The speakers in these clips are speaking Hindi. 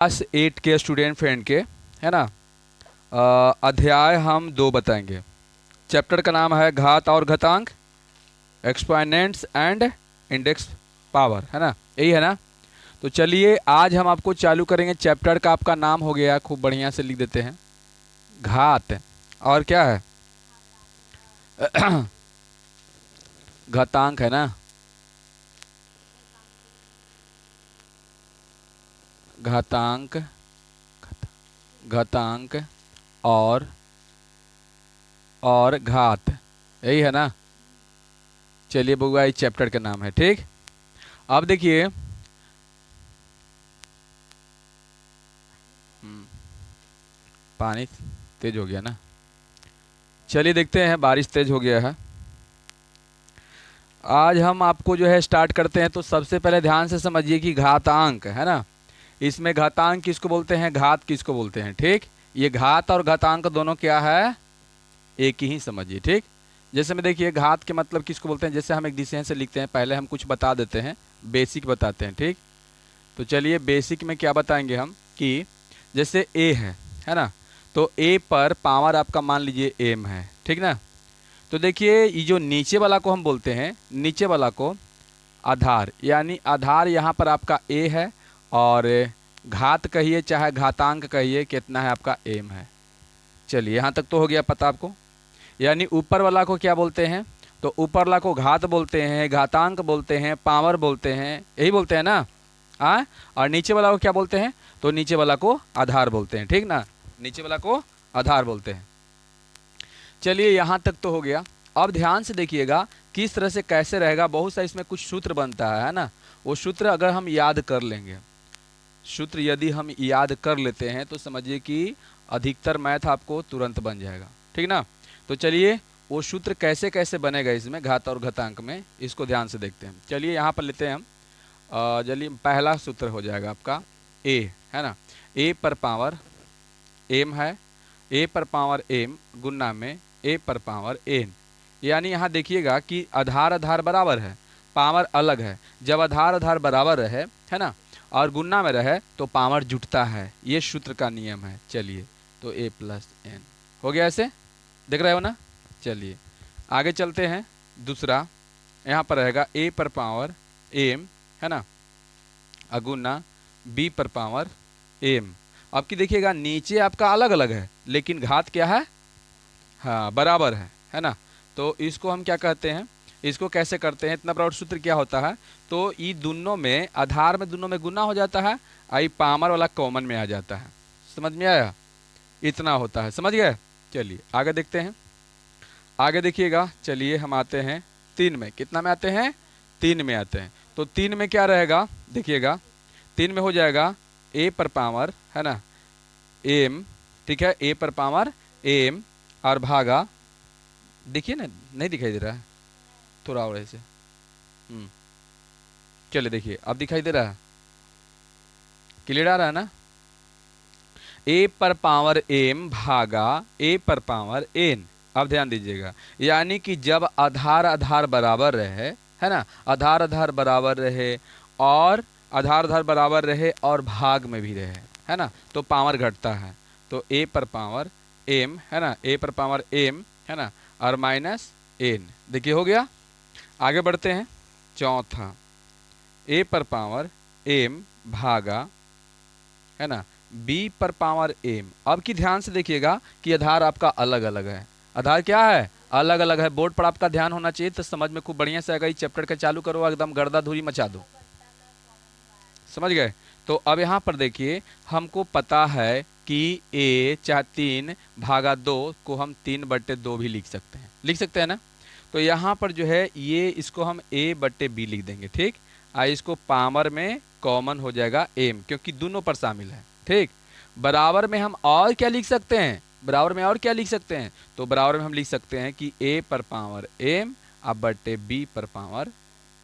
क्लास 8 के स्टूडेंट फ्रेंड के, है ना। अध्याय हम 2 बताएंगे। चैप्टर का नाम है घात और घातांक, एक्सपोनेंट्स एंड इंडेक्स पावर, है ना, यही है ना। तो चलिए आज हम आपको चालू करेंगे। चैप्टर का आपका नाम हो गया, खूब बढ़िया से लिख देते हैं, घात। और क्या है? घातांक, है ना। घातांक, घातांक और घात, यही है ना। चलिए बउआ, इस चैप्टर का नाम है, ठीक। अब देखिए, पानी तेज हो गया ना। चलिए देखते हैं, बारिश तेज हो गया है। आज हम आपको जो है स्टार्ट करते हैं। तो सबसे पहले ध्यान से समझिए कि घातांक, है ना, इसमें घातांक किसको बोलते हैं, घात किसको बोलते हैं, ठीक। ये घात और घातांक दोनों क्या है, एक ही समझिए, ठीक। जैसे में देखिए, घात के मतलब किसको बोलते हैं, जैसे हम एक डिसीजन से लिखते हैं, पहले हम कुछ बता देते हैं, बेसिक बताते हैं, ठीक। तो चलिए बेसिक में क्या बताएंगे हम कि जैसे ए है ना। तो ए पर पावर आपका मान लीजिए एम है, ठीक ना। तो देखिए, ये जो नीचे वाला को हम बोलते हैं, नीचे वाला को आधार, यानी आधार यहाँ पर आपका ए है, और घात कहिए चाहे घातांक कहिए, कितना है आपका एम है। चलिए यहाँ तक तो हो गया पता आपको। यानी ऊपर वाला को क्या बोलते हैं, तो ऊपर वाला को घात बोलते हैं, घातांक बोलते हैं, पावर बोलते हैं, यही बोलते हैं ना। हाँ, और नीचे वाला को क्या बोलते हैं, तो नीचे वाला को आधार बोलते हैं, ठीक ना। नीचे वाला को आधार बोलते हैं। चलिए यहाँ तक तो हो गया। अब ध्यान से देखिएगा किस तरह से कैसे रहेगा। बहुत सा इसमें कुछ सूत्र बनता है ना। वो सूत्र अगर हम याद कर लेंगे, सूत्र यदि हम याद कर लेते हैं, तो समझिए कि अधिकतर मैथ आपको तुरंत बन जाएगा, ठीक ना। तो चलिए वो सूत्र कैसे कैसे बनेगा इसमें घात और घातांक में, इसको ध्यान से देखते हैं। चलिए यहाँ पर लेते हैं हम। चलिए पहला सूत्र हो जाएगा आपका ए, है ना। ए पर पावर एम है, ए पर पावर एम गुना में ए पर पावर एन। यानी यहाँ देखिएगा कि आधार आधार बराबर है, पावर अलग है। जब आधार आधार बराबर रहे, है ना, और गुना में रहे, तो पावर जुटता है। ये सूत्र का नियम है। चलिए, तो ए प्लस एन हो गया, ऐसे देख रहे हो ना। चलिए आगे चलते हैं। दूसरा यहाँ पर रहेगा ए पर पावर एम, है ना, अगुना बी पर पावर एम। अब की देखिएगा नीचे आपका अलग अलग है, लेकिन घात क्या है, हाँ बराबर है ना। तो इसको हम क्या कहते हैं, इसको कैसे करते हैं, इतना बड़ा सूत्र क्या होता है, तो ये दोनों में आधार में दोनों में गुना हो जाता है, आई पावर वाला कॉमन में आ जाता है। समझ में आया, इतना होता है, समझ गए। चलिए आगे देखते हैं। आगे देखिएगा, चलिए हम आते हैं 3 में। कितना में आते हैं, 3 में आते हैं। तो 3 में क्या रहेगा, देखिएगा 3 में हो जाएगा ए पर पावर, है ना, एम, ठीक है, ए पर पावर एम और भागा, देखिए ना नहीं दिखाई दे रहा है, थोड़ा और ऐसे। चलिए देखिए अब दिखाई दे रहा है, क्लियर आ रहा है ना। ए पर पावर एम भागा ए पर पावर एन। अब ध्यान दीजिएगा, यानी कि जब आधार आधार बराबर रहे, है ना, आधार आधार बराबर रहे और आधार आधार बराबर रहे और भाग में भी रहे, है ना, तो पावर घटता है। तो ए पर पावर एम, है ना, ए पर पावर एम, है ना, और माइनस एन। देखिए हो गया। आगे बढ़ते हैं। चौथा ए पर पावर एम भागा, है ना, बी पर पावर एम। अब की ध्यान से देखिएगा कि आधार आपका अलग अलग है। आधार क्या है, अलग अलग है। बोर्ड पर आपका ध्यान होना चाहिए, तो समझ में खूब बढ़िया से आएगा। इस चैप्टर का चालू करो, एकदम गर्दा धूरी मचा दो, समझ गए। तो अब यहाँ पर देखिए, हमको पता है कि ए चाहे 3 भागा 2 को हम 3/2 भी लिख सकते हैं, लिख सकते हैं ना। तो यहाँ पर जो है ये, इसको हम ए बट्टे बी लिख देंगे, ठीक। इसको पावर में कॉमन हो जाएगा एम, क्योंकि दोनों पर शामिल है, ठीक। बराबर में हम और क्या लिख सकते हैं, बराबर में और क्या लिख सकते हैं, तो बराबर में हम लिख सकते हैं कि ए पर पावर एम अब बट्टे बी पर पावर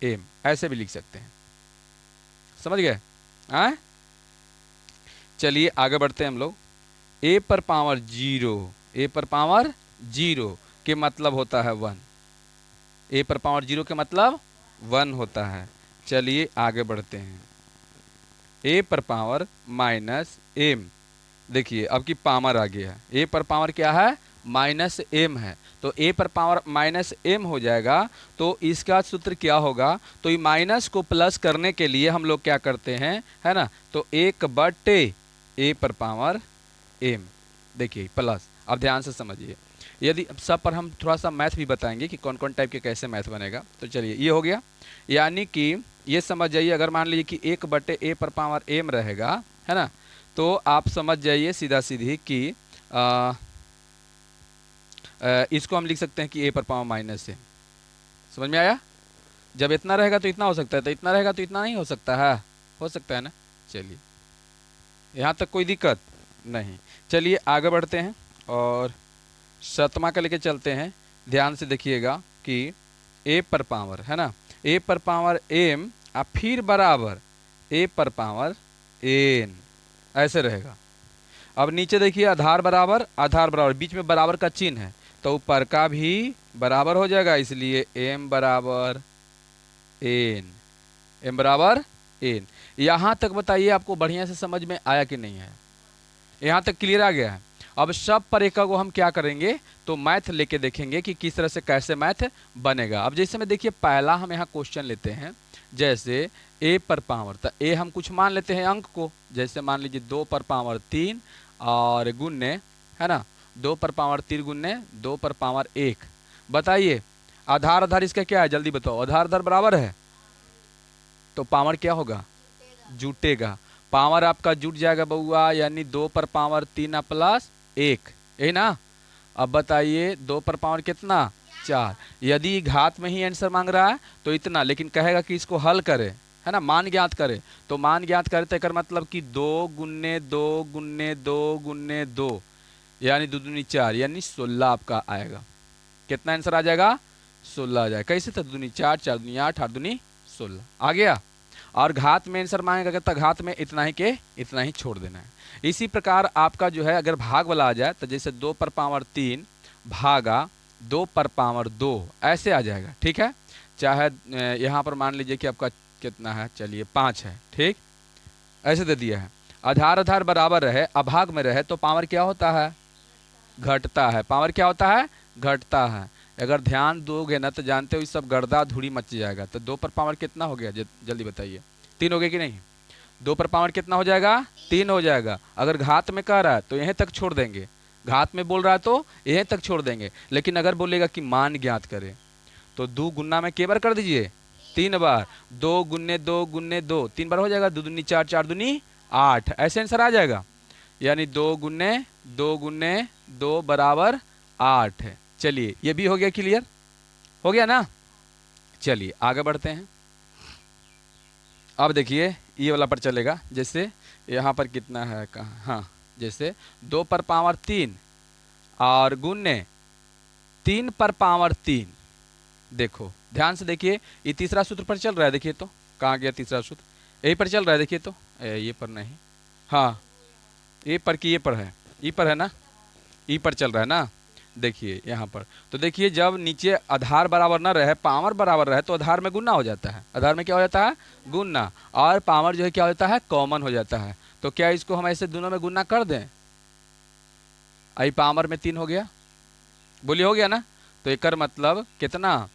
एम, ऐसे भी लिख सकते हैं, समझ गए। हाँ, चलिए आगे बढ़ते हैं हम लोग। ए पर पावर 0, ए पर पावर 0 के मतलब होता है 1। ए पर पावर 0 के मतलब 1 होता है। चलिए आगे बढ़ते हैं। ए पर पावर माइनस एम। देखिए अब की पावर आ गया है, ए पर पावर क्या है, माइनस एम है, तो ए पर पावर माइनस एम हो जाएगा। तो इसका सूत्र क्या होगा, तो ये माइनस को प्लस करने के लिए हम लोग क्या करते हैं, है ना, तो 1/, ए पर पावर एम। देखिए प्लस, अब ध्यान से समझिए, यदि सब पर हम थोड़ा सा मैथ भी बताएंगे कि कौन कौन टाइप के कैसे मैथ बनेगा। तो चलिए ये हो गया, यानी कि ये समझ जाइए, अगर मान लीजिए कि 1/, ए पर पावर एम रहेगा, है ना, तो आप समझ जाइए सीधा सीधी कि इसको हम लिख सकते हैं कि ए पर पावर माइनस एम। समझ में आया? जब इतना रहेगा तो इतना हो सकता है, तो इतना रहेगा तो इतना नहीं हो सकता है, हो सकता है ना। चलिए यहाँ तक कोई दिक्कत नहीं। चलिए आगे बढ़ते हैं और 7वां का लेके चलते हैं। ध्यान से देखिएगा कि ए पर पावर, है ना, ए पर पावर एम और फिर बराबर ए पर पावर एन, ऐसे रहेगा। अब नीचे देखिए आधार बराबर, आधार बराबर, बीच में बराबर का चिन्ह है, तो ऊपर का भी बराबर हो जाएगा, इसलिए एम बराबर एन, एम बराबर एन। यहाँ तक बताइए आपको बढ़िया से समझ में आया कि नहीं है? यहाँ तक क्लियर आ गया है? अब सब पर एक को हम क्या करेंगे, तो मैथ लेके देखेंगे कि किस तरह से कैसे मैथ बनेगा। अब जैसे में देखिए पहला हम यहाँ क्वेश्चन लेते हैं, जैसे ए पर पावर, तो ए हम कुछ मान लेते हैं अंक को, जैसे मान लीजिए 2 पर पावर 3 और गुन्ने, है ना, 2 पर पावर 3 गुन्ने 2 पर पावर 1। बताइए आधार आधार इसका क्या है, जल्दी बताओ, आधार आधार बराबर है तो पावर क्या होगा, जुटेगा। पावर आपका जुट जाएगा बउआ, यानी 2 पर पावर 3 प्लस 1, यही ना। अब बताइए 2 पर पावर कितना, 4। यदि घात में ही आंसर मांग रहा है तो इतना, लेकिन कहेगा कि इसको हल करे, है ना, मान ज्ञात करे, तो मान ज्ञात करे तो मतलब कि 2 गुन्ने 2 गुन्ने 2 गुन्ने 2, यानी 2 दूनी 4, यानी 16 आपका आएगा। कितना आंसर आ जाएगा, 16 आ जाएगा। कैसे, तो 2 दूनी 4, 4 दूनी 8, 8 दूनी 16 आ गया। और घात में आंसर मांगेगा, कहता घात में इतना ही के इतना ही छोड़ देना है। इसी प्रकार आपका जो है अगर भाग वाला आ जाए, तो जैसे 2 पर पावर 3 भागा 2 पर पावर 2, ऐसे आ जाएगा, ठीक है। चाहे यहाँ पर मान लीजिए कि आपका कितना है, चलिए 5 है, ठीक, ऐसे दे दिया है। आधार आधार बराबर रहे, अभाग में रहे तो पावर क्या होता है, घटता है। पावर क्या होता है, घटता है। अगर ध्यान दोगे ना तो जानते हो ये सब गर्दा धूड़ी मच जाएगा। तो 2 पर पावर कितना हो गया, जल्दी बताइए, 3 हो गया कि नहीं? 2 पर पावर कितना हो जाएगा, 3 हो जाएगा। अगर घात में कह रहा है तो यहीं तक छोड़ देंगे, घात में बोल रहा है तो यहीं तक छोड़ देंगे। लेकिन अगर बोलेगा कि मान ज्ञात करें, तो 2 गुना में के बार कर दीजिए, 3 बार, 2 गुन्ने 2 गुन्ने 2, 3 बार हो जाएगा, 2 दूनी 4, 4 दूनी 8, ऐसे आंसर आ जाएगा। यानी 2 गुन्ने 2 गुन्ने 2 बराबर 8 है। चलिए ये भी हो गया, क्लियर हो गया ना। चलिए आगे बढ़ते हैं। अब देखिए ये वाला पर चलेगा, जैसे यहाँ पर कितना है कहाँ, हाँ, जैसे 2 पर पावर 3 और गुन्ने 3 पर पावर 3। देखो ध्यान से देखिए, ये तीसरा सूत्र पर चल रहा है। देखिए तो कहाँ गया तीसरा सूत्र, यही पर चल रहा है। देखिए तो ये पर नहीं, हाँ ये पर की ये पर है, ई पर है ना, ई पर चल रहा है ना। देखिए यहाँ पर, तो देखिए जब नीचे आधार बराबर ना रहे, पावर बराबर रहे, तो आधार में गुना हो जाता है। आधार में क्या हो जाता है, गुना, और पावर जो है क्या हो जाता है, कॉमन हो जाता है। तो क्या इसको हम ऐसे दोनों में गुना कर दें, आई पावर में 3 हो गया, बोलिए हो गया ना। तो एक मतलब कितना,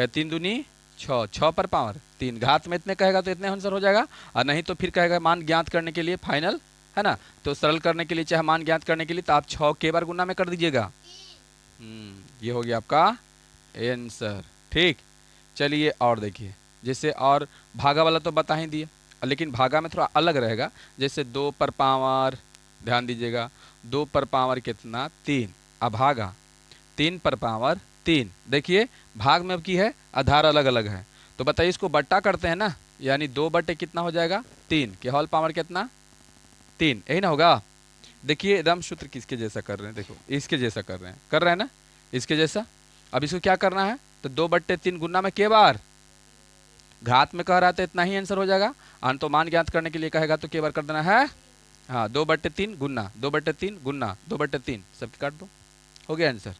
3 दूनी 6, 6 पर पावर 3, घात में इतने कहेगा तो इतने आंसर हो जाएगा, और नहीं तो फिर कहेगा मान ज्ञात करने के लिए फाइनल, है ना, तो सरल करने के लिए चाहे मान ज्ञात करने के लिए तो आप 6 के बार गुना में कर दीजिएगा। ये हो गया आपका आंसर, ठीक। चलिए और देखिए, जैसे और भागा वाला तो बता ही दिया, लेकिन भागा में थोड़ा अलग रहेगा। जैसे 2 पर पावर, ध्यान दीजिएगा, 2 पर पावर कितना 3, अभागा 3 पर पावर 3। देखिए भाग में अब की है, आधार अलग अलग है, तो बताइए इसको बट्टा करते हैं ना, यानी 2 बटे कितना हो जाएगा 3, के होल पावर कितना 3, यही ना होगा। देखिए एकदम सूत्र किसके जैसा कर रहे हैं, देखो इसके जैसा कर रहे हैं ना, इसके जैसा। अब इसको क्या करना है, तो 2 बट्टे 3 गुना में के बार, घात में कह रहा था इतना ही आंसर हो जाएगा, तो मान ज्ञात करने के लिए कहेगा तो के बार कर देना है, हाँ 2 बट्टे 3 गुना 2 बट्टे 3 गुना 2 बट्टे 3, सब काट दो, हो गया आंसर।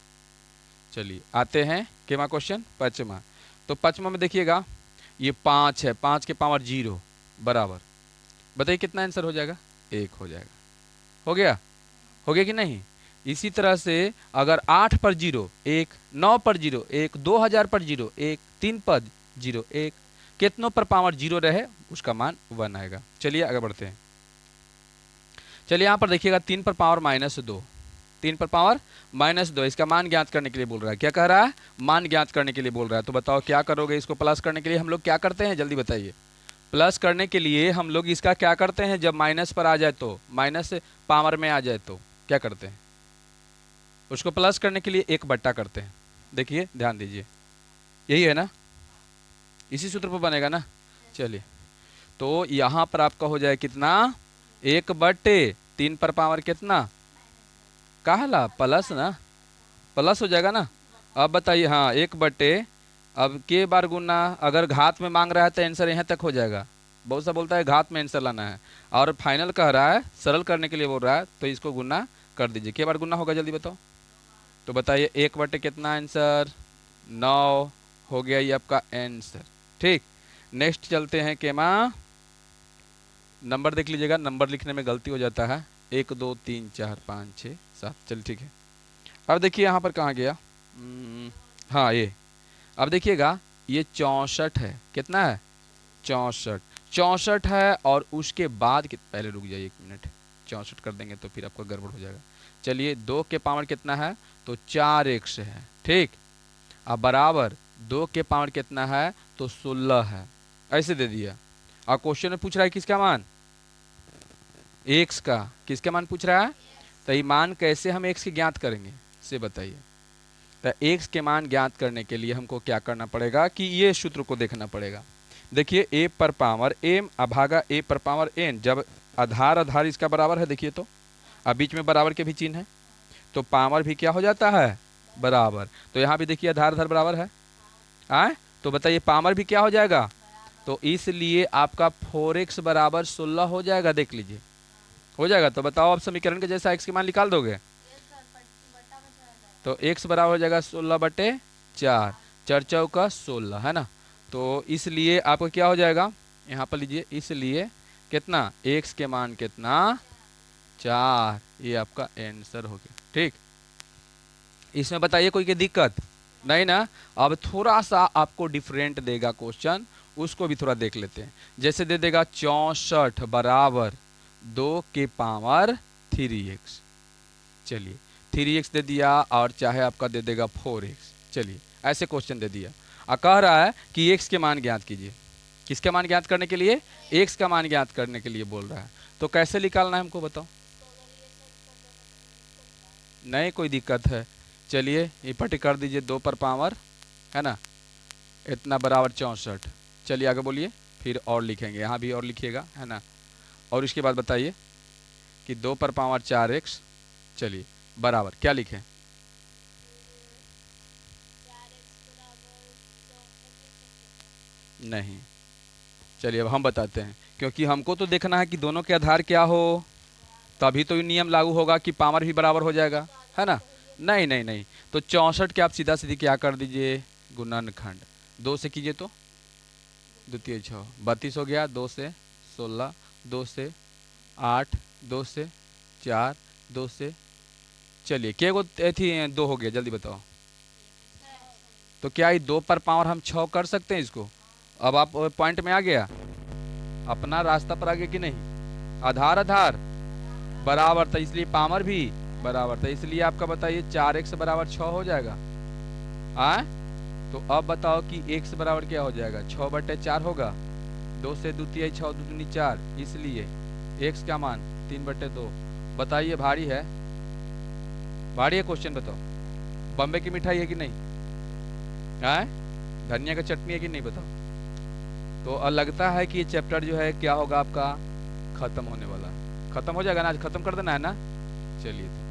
चलिए आते हैं केमा क्वेश्चन, पाँचवा। तो पाँचवा में देखिएगा ये 5 है, 5 के पावर 0 बराबर बताइए कितना आंसर हो जाएगा, 1 हो जाएगा। हो गया, हो गया कि नहीं। इसी तरह से अगर 8 पर 0 1, 9 पर 0 1, 2000 पर 0 1, 3 पर 0 1, कितनों पर पावर 0 रहे उसका मान 1 आएगा। चलिए आगे बढ़ते हैं। चलिए यहाँ पर देखिएगा 3 पर पावर -2, 3 पर पावर -2, इसका मान ज्ञात करने के लिए बोल रहा है। क्या कह रहा है, मान ज्ञात करने के लिए बोल रहा है। तो बताओ क्या करोगे, इसको प्लस करने के लिए हम लोग क्या करते हैं, जल्दी बताइए। प्लस करने के लिए हम लोग इसका क्या करते हैं, जब माइनस पर आ जाए तो, माइनस पावर में आ जाए तो क्या करते हैं, उसको प्लस करने के लिए 1/, करते हैं। देखिए ध्यान दीजिए, यही है ना, इसी सूत्र पर बनेगा ना। चलिए तो यहाँ पर आपका हो जाए कितना, 1/3 पर पावर कितना, काहला प्लस ना, प्लस हो जाएगा ना। अब बताइए, हाँ 1/, अब के बार गुना, अगर घात में मांग रहा है तो आंसर यहाँ तक हो जाएगा। बहुत सा बोलता है घात में आंसर लाना है, और फाइनल कह रहा है, सरल करने के लिए बोल रहा है, तो इसको गुना कर दीजिए। के बार गुना होगा जल्दी बताओ। तो बताइए 1/, कितना आंसर, 9 हो गया ये आपका आंसर। ठीक, नेक्स्ट चलते हैं केमा, नंबर देख लीजिएगा, नंबर लिखने में गलती हो जाता है, 1 2 3 4 5 6 7। चलिए ठीक है। अब देखिए यहाँ पर कहाँ गया, हाँ ये, अब देखिएगा ये 64 है, कितना है 64, 64 है, और उसके बाद पहले रुक जाइए 1 मिनट, 64 कर देंगे तो फिर आपका गड़बड़ हो जाएगा। चलिए 2 के पावर कितना है, तो 4x है। ठीक, अब बराबर 2 के पावर कितना है, तो 16 है, ऐसे दे दिया। और क्वेश्चन में पूछ रहा है किसका मान, x का, किसका मान पूछ रहा है। तो ये मान कैसे हम x की ज्ञात करेंगे से बताइए। तो x के मान ज्ञात करने के लिए हमको क्या करना पड़ेगा कि ये सूत्र को देखना पड़ेगा। देखिए a पर पावर m अभागा a पर पावर n, जब आधार आधार इसका बराबर है, देखिए तो अब बीच में बराबर के भी चिन्ह है, तो पावर भी क्या हो जाता है, बराबर। तो यहाँ भी देखिए आधार आधार बराबर है, आए तो बताइए पावर भी क्या हो जाएगा, तो इसलिए आपका 4x बराबर 16 हो जाएगा। देख लीजिए हो जाएगा। तो बताओ आप समीकरण के जैसा x के मान निकाल दोगे, तो x बराबर हो जाएगा 16/4, 4 चौका 16 है ना। तो इसलिए आपको क्या हो जाएगा, यहाँ पर लीजिए, इसलिए कितना, x के मान कितना 4, ये आपका आंसर हो गया। ठीक, इसमें बताइए कोई की दिक्कत नहीं ना। अब थोड़ा सा आपको डिफरेंट देगा क्वेश्चन, उसको भी थोड़ा देख लेते हैं। जैसे दे देगा 64 बराबर 2 के पावर 3x, चलिए 3x दे दिया, और चाहे आपका दे देगा 4x। चलिए ऐसे क्वेश्चन दे दिया, और कह रहा है कि x के मान ज्ञात कीजिए। किसके मान ज्ञात करने के लिए, x का मान ज्ञात करने के लिए बोल रहा है। तो कैसे निकालना है हमको बताओ, नहीं कोई दिक्कत है। चलिए ये पट्टी कर दीजिए, 2 पर पावर है ना, इतना बराबर 64। चलिए आगे बोलिए, फिर और लिखेंगे, यहाँ भी और लिखिएगा है ना। और इसके बाद बताइए कि 2 पर पावर 4x, चलिए बराबर क्या लिखें, नहीं। चलिए अब हम बताते हैं, क्योंकि हमको तो देखना है कि दोनों के आधार क्या हो, तभी तो ये नियम लागू होगा कि पावर भी बराबर हो जाएगा, है ना। नहीं नहीं नहीं, तो 64 के आप सीधा सीधी क्या कर दीजिए, गुणनखंड 2 से कीजिए, तो 2 3 6 32 हो गया, 2 से 16, 2 से 8, 2 से 4, 2 से, चलिए क्या को थी 2 हो गया, जल्दी बताओ। तो क्या ये 2 पर पावर हम 6 कर सकते हैं इसको। अब आप पॉइंट में आ गया, अपना रास्ता पर आ गया कि नहीं, आधार आधार बराबर था, इसलिए पावर भी बराबर था, इसलिए आपका बताइए 4x बराबर 6 हो जाएगा। आए तो अब बताओ कि x बराबर क्या हो जाएगा, 6/4 होगा, 2 से 2 3 6 2 दूनी 4, इसलिए x का मान 3/2। बताइए भारी है, भारी है क्वेश्चन, बताओ। बम्बे की मिठाई है कि नहीं, आए धनिया का चटनी है कि नहीं, बताओ। तो लगता है कि ये चैप्टर जो है क्या होगा आपका, खत्म होने वाला, खत्म हो जाएगा ना, आज खत्म कर देना है ना। चलिए तो